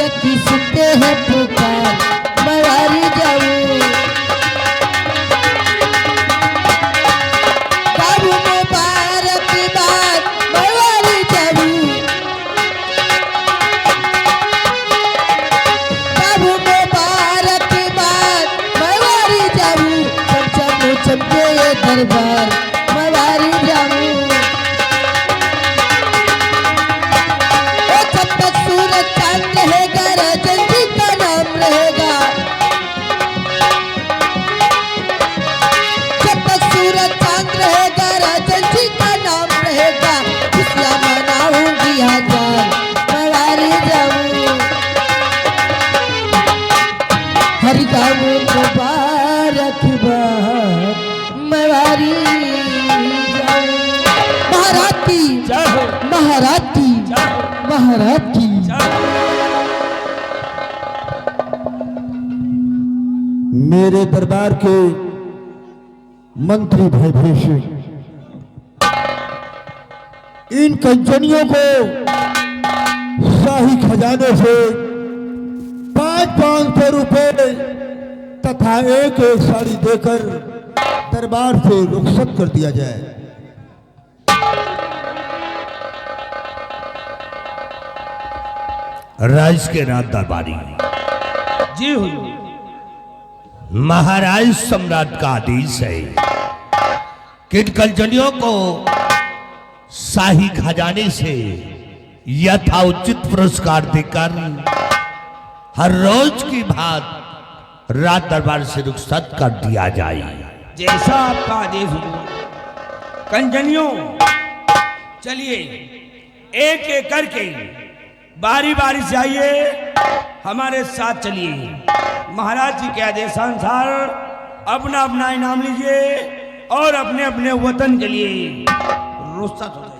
सखी सुनते हैं पुकार मवारी जाऊं। बाबू मुबारक की बात मवारी जाऊं। बाबू मुबारक की बात मवारी जाऊं। चमचम चमके ये दरबार मवारी जाऊं। सूरज चांद रहेगा राजन जी का नाम रहेगा। जब तक सूरज चांद रहेगा राजन जी का नाम रहेगा। खुशियाँ मनाऊंगी हजार मवारी जाऊं। हरि गाँव मुबारक बात मवारी जाऊं। महाराज की महाराज की महाराज की। मेरे दरबार के मंत्री भयभीष इन कंचनियों को शाही खजाने से 500 रुपए तथा एक साड़ी देकर दरबार से रुखसत कर दिया जाए। राज के राज दरबारी जी हुजूर। महाराज सम्राट का आदेश है कि कलजनियों को शाही खजाने से यथाउचित पुरस्कार देकर हर रोज की बात रात दरबार से रुखसत कर दिया जाए। जैसा आपका आदेश हुजूर। कंजनियों चलिए एक एक करके बारी बारी से आइए, हमारे साथ चलिए। महाराज जी के आदेशानुसार अपना अपना इनाम लीजिए और अपने अपने वतन के लिए रुखसत हो जाइए।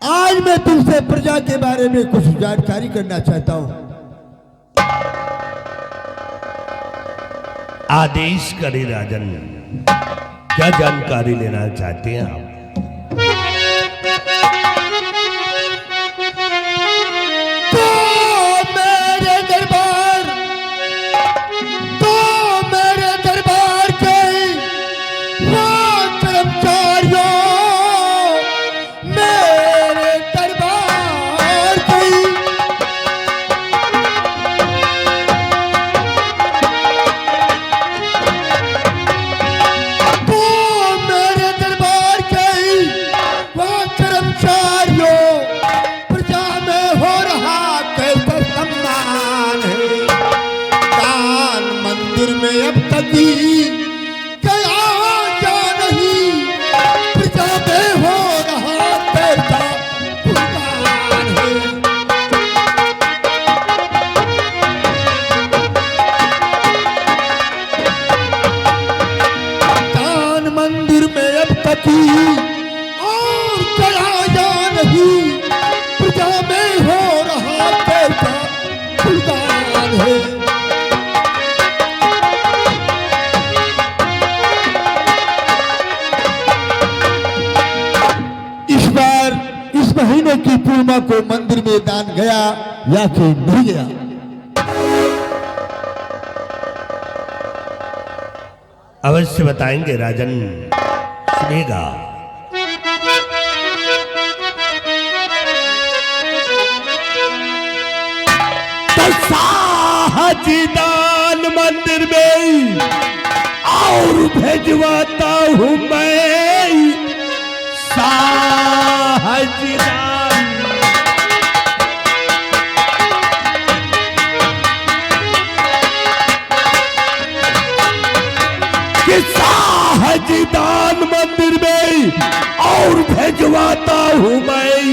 आज मैं तुमसे प्रजा के बारे में कुछ जानकारी करना चाहता हूं। आदेश करे राजन, क्या जानकारी लेना चाहते हैं आप? महीने की पूर्णिमा को मंदिर में दान गया या फिर नहीं गया? अवश्य बताएंगे राजन, सुनेगा। तो साहजीदान मंदिर में और भेजवाता हूं मैं साहजीदान। कि साहजीदान मंदिर में और भेजवाता हूं मैं,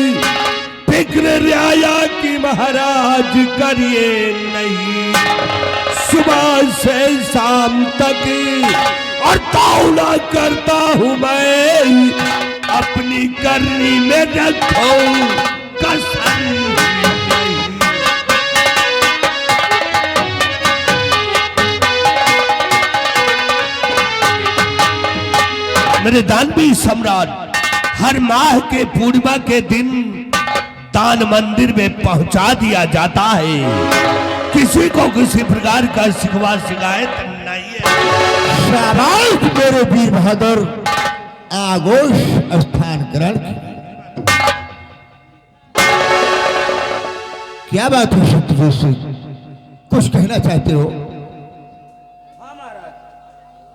फिक्र रियाया की महाराज करिए नहीं, सुबह से शाम तक और तौला करता हूं मैं, अपनी करनी में रखो कसर नहीं। मेरे दानवी सम्राट, हर माह के पूर्णिमा के दिन दान मंदिर में पहुंचा दिया जाता है, किसी को किसी प्रकार का शिकवा शिकायत नहीं है। शाबाश मेरे वीर बहादुर, आगोश स्थान ग्रहण। क्या बात है शत्रुघ्न सिंह, कुछ कहना चाहते हो? हाँ महाराज।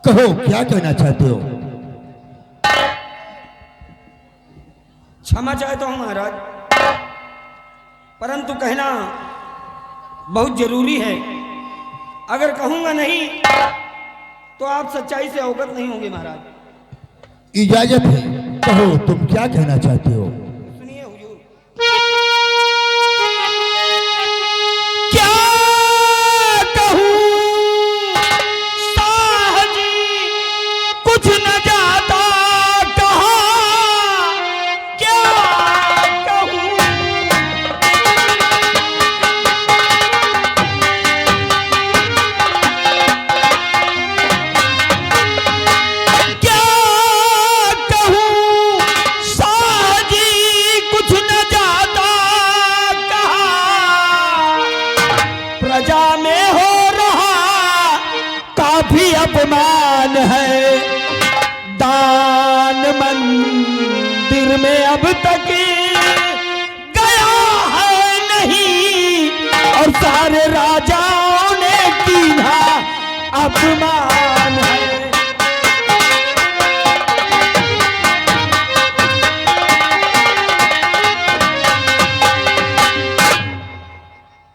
कहो क्या कहना चाहते हो? क्षमा चाहता हूं महाराज, परंतु कहना बहुत जरूरी है। अगर कहूंगा नहीं तो आप सच्चाई से अवगत नहीं होंगे महाराज। इजाजत है, कहो तुम क्या कहना चाहते हो? सुनिए हुजूर। क्या कहूं साहजी, कुछ न जाता कहा, क्या कहूं। क्या कहूं साहजी, कुछ न जाता कहा, प्रजा में हो रहा काफी अपमान है, दान मंदिर में अब तक गया है नहीं, और सारे राजाओं ने कीना अपमान है।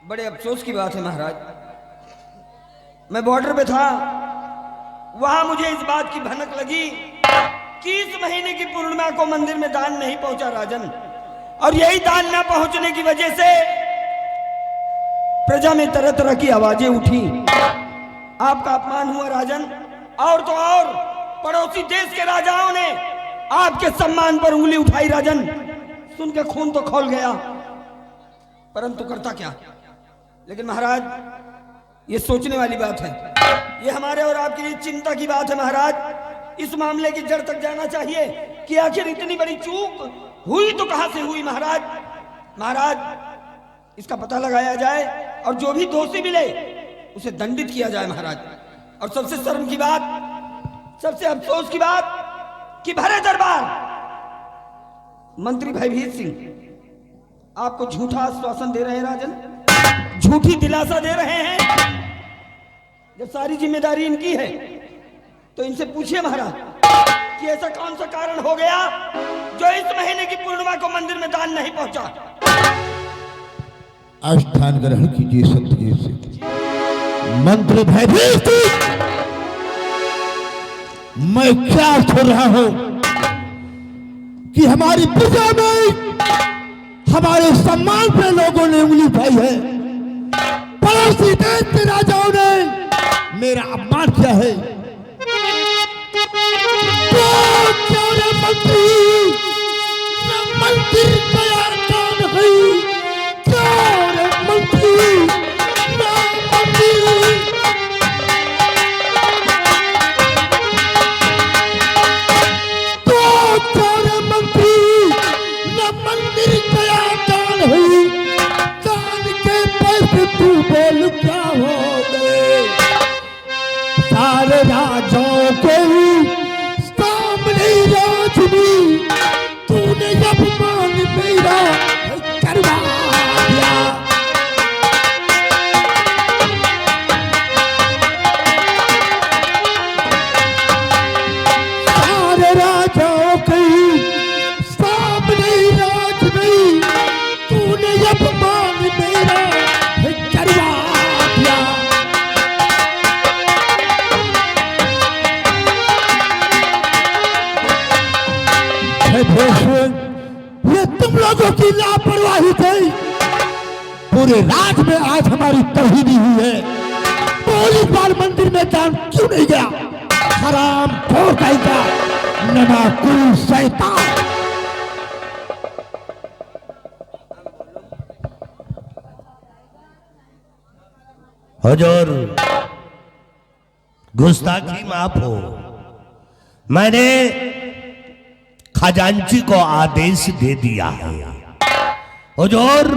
बड़े अफसोस की बात है महाराज, मैं बॉर्डर पे था, वहां मुझे इस बात की भनक लगी कि इस महीने की पूर्णिमा को मंदिर में दान नहीं पहुंचा राजन, और यही दान न पहुंचने की वजह से प्रजा में तरह तरह की आवाजें उठी। आपका अपमान हुआ राजन, और तो और पड़ोसी देश के राजाओं ने आपके सम्मान पर उंगली उठाई राजन। सुन के खून तो खौल गया, परंतु करता क्या। लेकिन महाराज, ये सोचने वाली बात है, ये हमारे और आपके लिए चिंता की बात है महाराज। इस मामले की जड़ तक जाना चाहिए कि आखिर इतनी बड़ी चूक हुई तो कहां से हुई महाराज। महाराज, इसका पता लगाया जाए और जो भी दोषी मिले उसे दंडित किया जाए महाराज। और सबसे शर्म की बात, सबसे अफसोस की बात कि भरे दरबार मंत्री भयभीत सिंह आपको झूठा आश्वासन दे रहे हैं राजन, झूठी दिलासा दे रहे हैं। जब सारी जिम्मेदारी इनकी है तो इनसे पूछिए महाराज कि ऐसा कौन सा कारण हो गया जो इस महीने की पूर्णिमा को मंदिर में दान नहीं पहुंचा। स्थान ग्रहण कीजिए सत्यजीत सिंह। मंत्र भयभीत, मैं क्या सुन रहा हूं कि हमारी प्रजा में हमारे सम्मान पे लोगों ने उंगली उठाई है, पड़ोसी देश के राजाओं ने मेरा अपमान किया है। तो क्यों रे मंत्री, न मंदिर गया कौन है, क्यों रे मंत्री, न मंदिर। तो क्यों रे मंत्री, न मंदिर गया कौन है, कान के में आज हमारी तौहीदी हुई है। बोल इस बार मंदिर में दान क्यों नहीं गया? हराम खोर कहेगा, नमाकुल शैतान। हुजूर, गुस्ताखी माफ हो। मैंने खजांची को आदेश दे दिया है। हुजूर,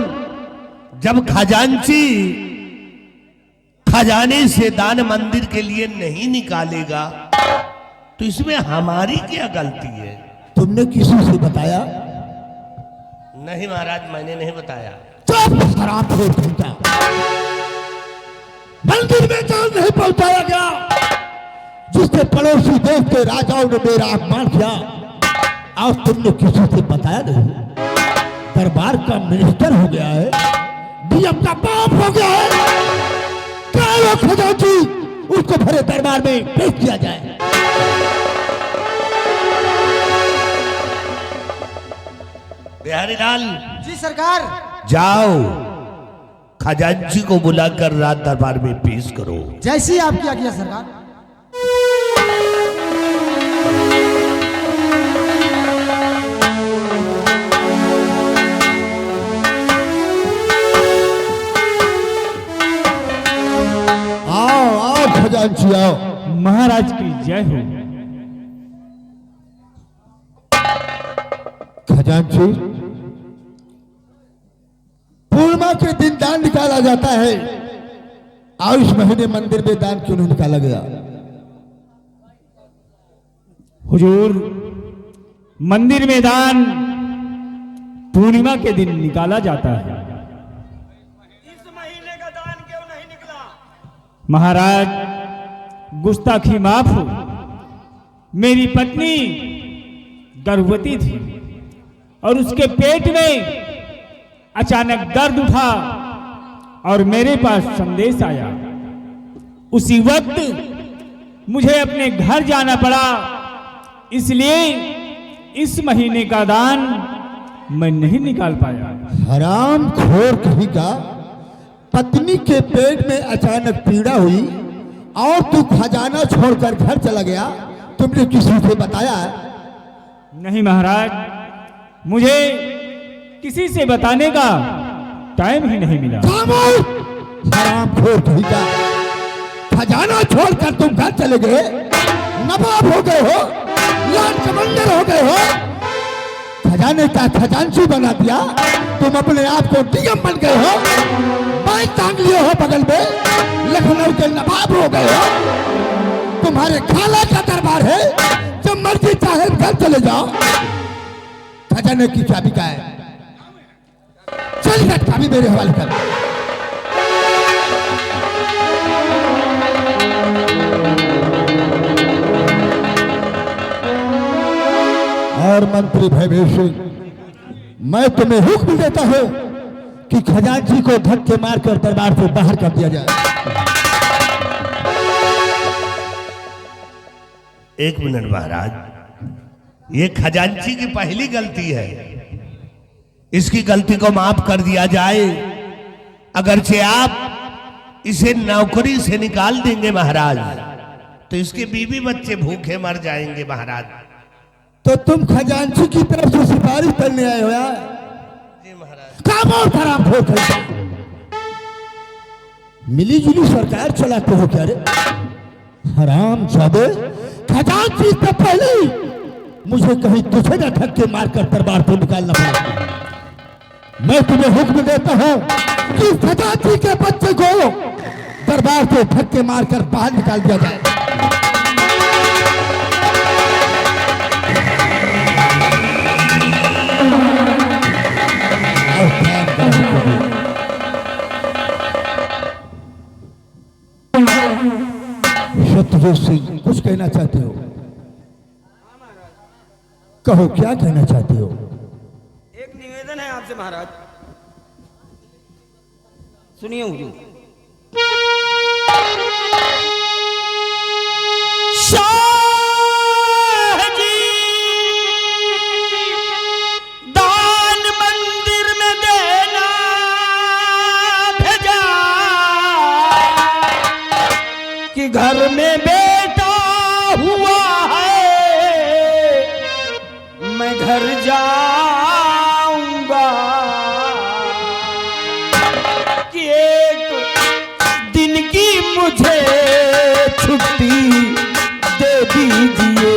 जब खजांची खजाने से दान मंदिर के लिए नहीं निकालेगा तो इसमें हमारी क्या गलती है? तुमने किसी से बताया? नहीं महाराज, मैंने नहीं बताया। चुप, हराम खोर कहेगा। मंदिर में दान नहीं पहुंचाया गया, जिससे पड़ोसी देश के राजाओं ने मेरा अपमान किया, और तुमने किसी से बताया नहीं। दरबार का मिनिस्टर हो गया है, डीएम का बाप हो गया है। क्या लोग खजांची उसको भरे दरबार में पेश किया जाए। बिहारी लाल, जी सरकार। जाओ खजांची को बुलाकर रात दरबार में पेश करो। जैसी आपकी आज्ञा सरकार। आओ आओ खजांची आओ। महाराज की जय हो। खजांची, पूर्णिमा के दिन दान निकाला जाता है, और इस महीने मंदिर में दान क्यों नहीं निकाला गया? हुजूर, मंदिर में दान पूर्णिमा के दिन निकाला जाता है। इस महीने का दान क्यों नहीं निकला? महाराज, गुस्ताखी माफ हो। मेरी पत्नी गर्भवती थी और उसके पेट में अचानक दर्द उठा और मेरे पास संदेश आया। उसी वक्त मुझे अपने घर जाना पड़ा, इसलिए इस महीने का दान मैं नहीं निकाल पाया। हराम खोर कहीं का, पत्नी के पेट में अचानक पीड़ा हुई और तू खजाना छोड़कर घर चला गया, तुमने किसी से बताया है? नहीं महाराज, मुझे किसी से बताने का टाइम ही नहीं मिला। खामोश! हराम खोर कहीं का, खजाना छोड़कर तुम घर चले गए, नवाब हो गए हो, लॉर्ड कमांडर हो गए हो, खजाने का खजांची बना दिया, तुम अपने आप को डीएम बन गए हो, बाइक टांग लिए हो बगल में, लखनऊ के नवाब हो गए हो, तुम्हारे खाला का दरबार है, जब मर्जी चाहे घर चले जाओ। खजाने की चाबी का है, चल कर चाबी मेरे हवाले कर। और मंत्री भैवेश सिंह, मैं तुम्हें हुक्म देता हूं कि खजांची को धक्के मारकर दरबार से बाहर कर दिया जाए। एक मिनट महाराज, ये खजांची की पहली गलती है, इसकी गलती को माफ कर दिया जाए। अगरचे आप इसे नौकरी से निकाल देंगे महाराज, तो इसके बीवी बच्चे भूखे मर जाएंगे महाराज। तो तुम खजांची की तरफ से सिफारिश करने आए हो यार? जी महाराज। काम और खराब हो गया, मिली जुली सरकार चलाते हो क्या रे? हराम जादे, खजांची से पहले मुझे कहीं तुझे न धक्के मारकर दरबार से निकालना पड़ा। मैं तुम्हें हुक्म देता हूं कि खजांची के बच्चे को दरबार से धक्के मारकर बाहर निकाल दिया जाए। शत्रुघ्न सिंह, कुछ कहना चाहते हो? कहो, क्या कहना चाहते हो? एक निवेदन है आपसे महाराज, सुनिए हुजूर। शाह जी, दान मंदिर में देना भेजा घर में बेटा हुआ है, मैं घर जाऊंगा कि एक दिन की मुझे छुट्टी दे दीजिए।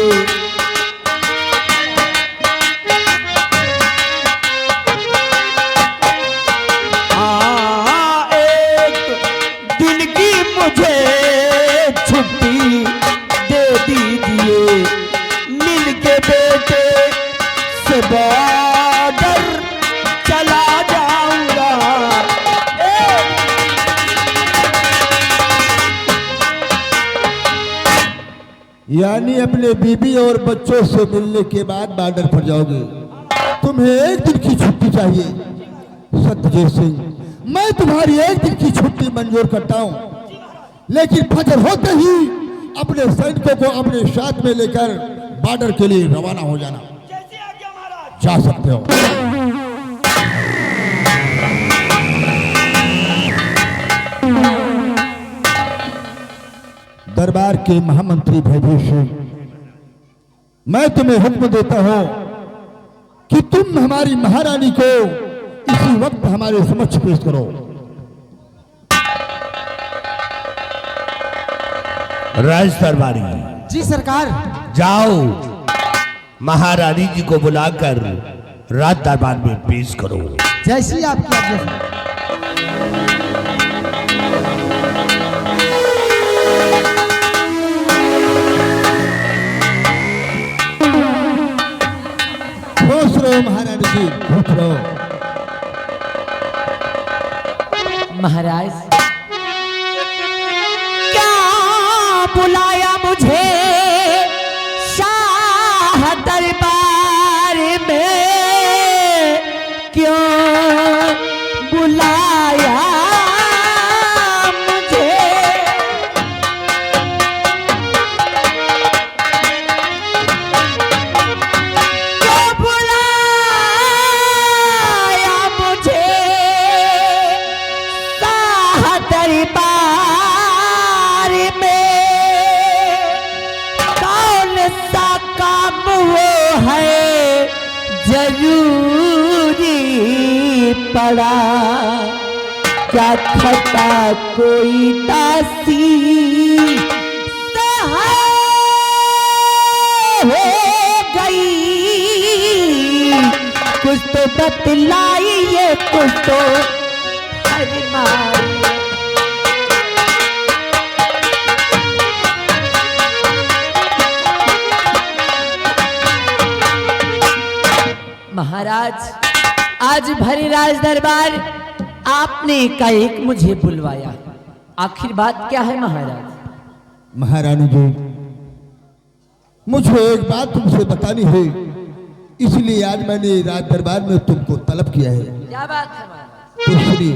बॉर्डर चला जाऊंगा। यानी अपने बीबी और बच्चों से मिलने के बाद बॉर्डर पर जाओगे। तुम्हें एक दिन की छुट्टी चाहिए। सत्यजीत सिंह, मैं तुम्हारी एक दिन की छुट्टी मंजूर करता हूं, लेकिन फजर होते ही अपने सैनिकों को अपने साथ में लेकर बॉर्डर के लिए रवाना हो जाना। जा सकते हो। दरबार के महामंत्री भयभीत सिंह, मैं तुम्हें हुक्म देता हूं कि तुम हमारी महारानी को इसी वक्त हमारे समक्ष पेश करो। राज दरबारी, जी सरकार। जाओ महारानी जी को बुलाकर राज दरबार में पेश करो। जैसी आपकी आज्ञा। खुश रहो महारानी जी, खुश रहो। महाराज, क्या बुलाया मुझे शाह दरबार में, क्यों बुलाया मुझे? क्यों बुलाया मुझे शाह दरबार में? कौन सा काम वो है जरूरी पड़ा? क्या खता कोई तासी हो गई? कुछ तो बतलाइए, कुछ तो फरमाइए। महाराज, आज भरी राज दरबार आपने एकाएक मुझे बुलवाया, आखिर बात क्या है महाराज? महारानी जी, मुझे एक बात तुमसे बतानी है, इसलिए आज मैंने राज दरबार में तुमको तलब किया है। क्या बात है महाराज? तो सुनिए।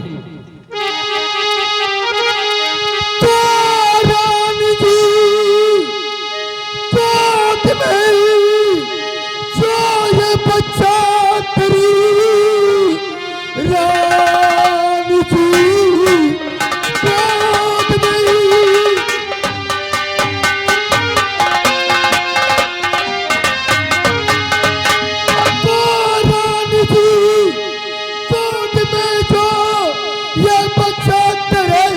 तो रानी जी, गोद में जो ये बच्चा तेरी रानी जी, गोद में तो रानी जी, गोद में जो ये बच्चा तेरे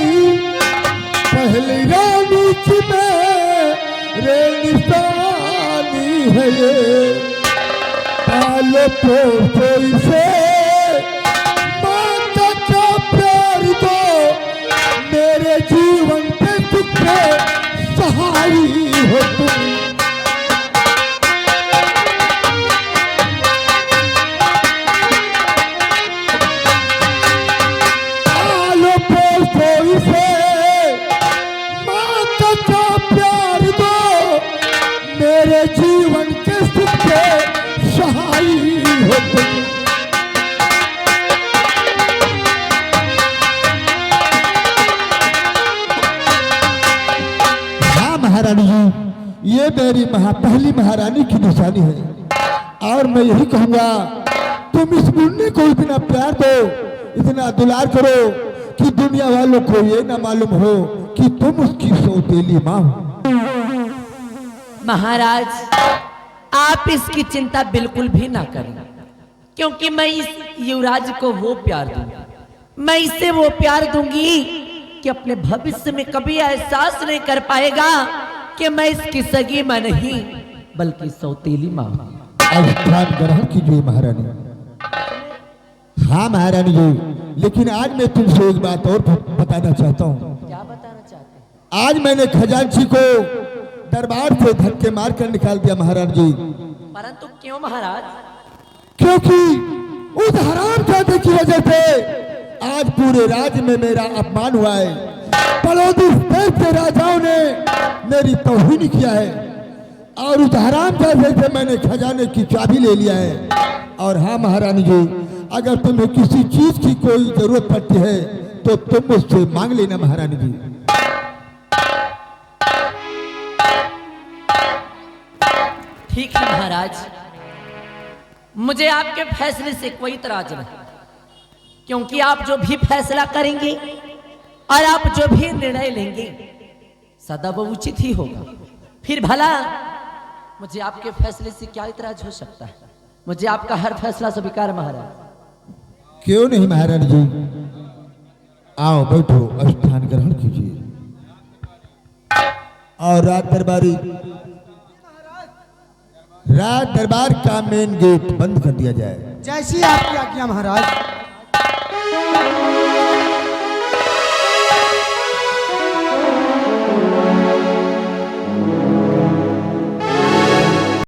पहली रानी जी मेरे निशानी है ये। पालो पोसो इसे, माता का प्यार दो, मेरे जीवन के दुख के सहारी हो तुम। पालो पोसो इसे, माता का प्यार दो, मेरे जीवन के सुख के सहाई हो तुम। हाँ महारानी जी, ये मेरी पहली महारानी की निशानी है, और मैं यही कहूंगा तुम इस मुन्नी को इतना प्यार दो, इतना दुलार करो कि दुनिया वालों को ये ना मालूम हो कि तुम उसकी सौतेली माँ हो। महाराज, आप इसकी चिंता बिल्कुल भी ना करें, क्योंकि मैं इस युवराज को वो प्यार दूंगी, मैं इसे वो प्यार दूंगी कि अपने भविष्य में कभी एहसास नहीं कर पाएगा कि मैं इसकी सगी मां नहीं बल्कि सौतेली मां हूं। स्थान ग्रहण कीजिए महारानी। हाँ महारानी जी, लेकिन आज मैं तुमसे एक बात और बताना चाहता हूँ। क्या बताना चाहते हैं? आज मैंने खजांची को दरबार से धक्के मार कर निकाल दिया महाराज जी। परंतु क्यों महाराज? क्योंकि उस हरामजादे की वजह से आज पूरे राज्य में मेरा अपमान हुआ है। बड़ौदी देश के राजाओं ने मेरी तौहीन किया है और उस हरामजादे से मैंने खजाने की चाबी ले लिया है। और हाँ महारानी जी, अगर तुम्हें किसी चीज की कोई जरूरत पड़ती है तो तुम मुझसे मांग लेना महारानी जी। ठीक है महाराज, मुझे आपके फैसले से कोई इतराज नहीं, क्योंकि आप जो भी फैसला करेंगे और आप जो भी निर्णय लेंगे सदा वो उचित ही होगा। फिर भला मुझे आपके फैसले से क्या इतराज हो सकता है? मुझे आपका हर फैसला स्वीकार महाराज। क्यों नहीं महारानी जी, आओ बैठो, स्थान ग्रहण कीजिए और रात दरबार का मेन गेट बंद कर दिया जाए। जैसी आपकी आज्ञा महाराज।